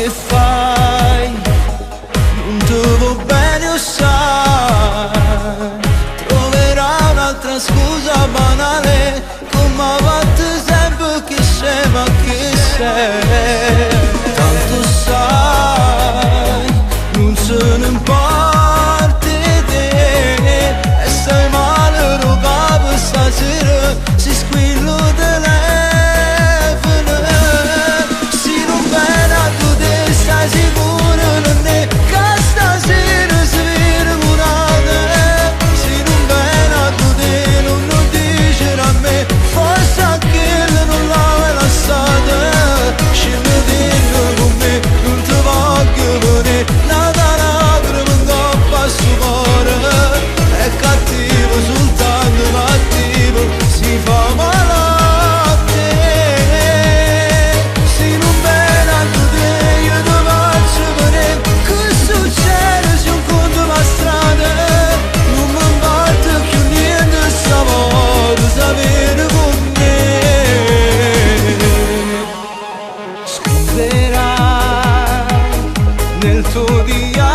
che fai, non te va bene, lo sai. Troverà un'altra scusa banale, come a volte sempre che sei, ma che sei. Tanto sai, non se ne importa di te, e stai male, lo capo stasera, si squillo telefono. Si non bene a tu te, stai sicuro, non è che stasera si viene curata. Si non bene a tu te, non lo dice a me, forse anche non l'aveva lasciata. Scende dentro con me, non ti voglio vedere, nada lacrime in coppa a sto cuore. È cattivo, soltanto cattivo, si fa male a te. Si non bene a tu te, io ti faccio vedere che succede se un conto va strada. Non mi importa più niente stavolta, sapere con me. Scriverai nel tuo diario